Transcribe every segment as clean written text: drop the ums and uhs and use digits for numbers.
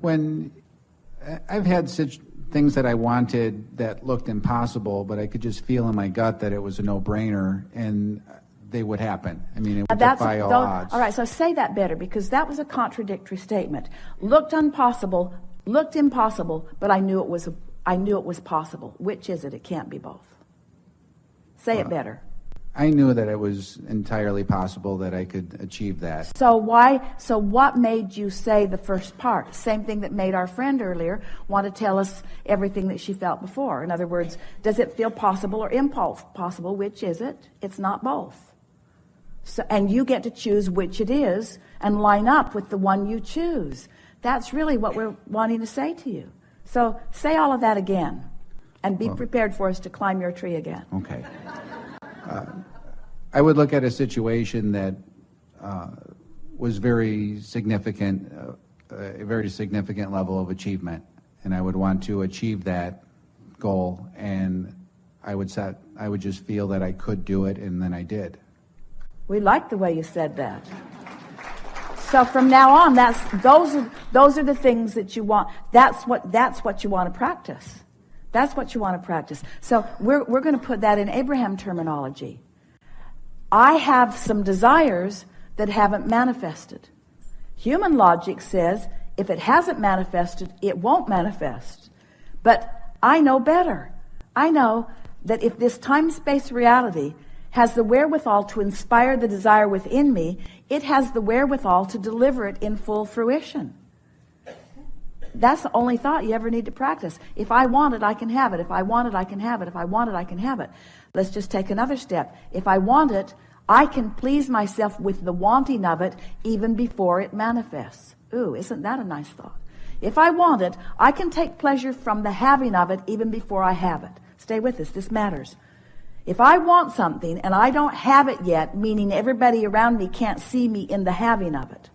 When I've had such things that I wanted that looked impossible, but I could just feel in my gut that it was a no-brainer, and they would happen. I mean, it would defy all odds. All right, so say that better, because that was a contradictory statement. Looked impossible, but I knew it was possible. Which is it? It can't be both. Say it better. I knew that it was entirely possible that I could achieve that. So what made you say the first part? Same thing that made our friend earlier want to tell us everything that she felt before. In other words, does it feel possible or impossible? Which is it? It's not both. So, and you get to choose which it is and line up with the one you choose. That's really what we're wanting to say to you. So say all of that again, and be prepared for us to climb your tree again. Okay. I would look at a situation that was very significant, a very significant level of achievement, and I would want to achieve that goal, and I would just feel that I could do it, and then I did. We like the way you said that. So from now on, those are the things that you want. That's what you want to practice. That's what you want to practice. So we're going to put that in Abraham terminology. I have some desires that haven't manifested. Human logic says if it hasn't manifested, it won't manifest. But I know better. I know that if this time-space reality has the wherewithal to inspire the desire within me, it has the wherewithal to deliver it in full fruition. That's the only thought you ever need to practice. If I want it, I can have it. If I want it, I can have it. If I want it, I can have it. Let's just take another step. If I want it, I can please myself with the wanting of it even before it manifests. Ooh, isn't that a nice thought? If I want it, I can take pleasure from the having of it even before I have it. Stay with us. This matters. If I want something and I don't have it yet, meaning everybody around me can't see me in the having of it,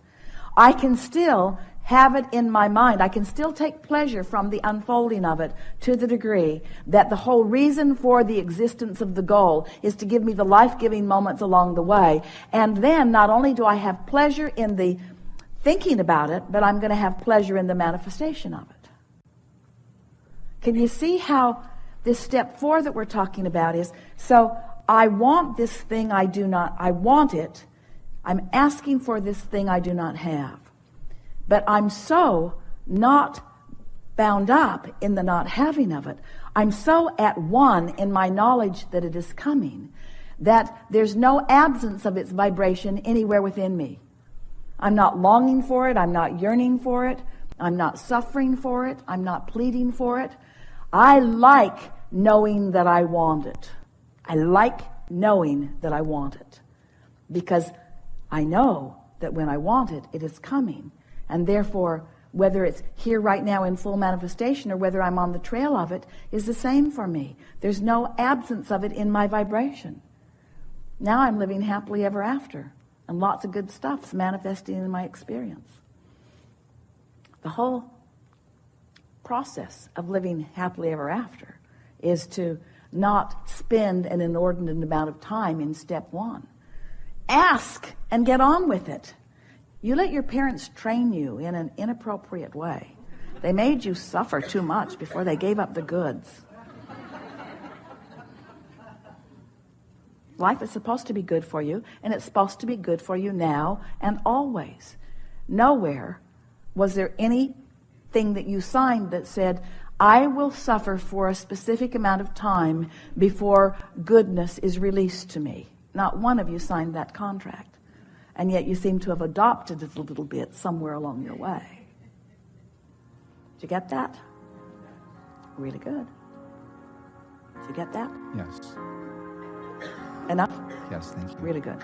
I can still have it in my mind. I can still take pleasure from the unfolding of it to the degree that the whole reason for the existence of the goal is to give me the life-giving moments along the way. And then not only do I have pleasure in the thinking about it, but I'm going to have pleasure in the manifestation of it. Can you see how this step 4 that we're talking about is, so I want this thing I want it. I'm asking for this thing I do not have. But I'm so not bound up in the not having of it. I'm so at one in my knowledge that it is coming that there's no absence of its vibration anywhere within me. I'm not longing for it. I'm not yearning for it. I'm not suffering for it. I'm not pleading for it. I like knowing that I want it. I like knowing that I want it because I know that when I want it, it is coming. And therefore, whether it's here right now in full manifestation or whether I'm on the trail of it is the same for me. There's no absence of it in my vibration. Now I'm living happily ever after, and lots of good stuff's manifesting in my experience. The whole process of living happily ever after is to not spend an inordinate amount of time in step 1. Ask and get on with it. You let your parents train you in an inappropriate way. They made you suffer too much before they gave up the goods. Life is supposed to be good for you, and it's supposed to be good for you now and always. Nowhere was there anything that you signed that said, I will suffer for a specific amount of time before goodness is released to me. Not one of you signed that contract. And yet you seem to have adopted it a little bit somewhere along your way. Did you get that? Really good. Did you get that? Yes. Enough? Yes, thank you. Really good.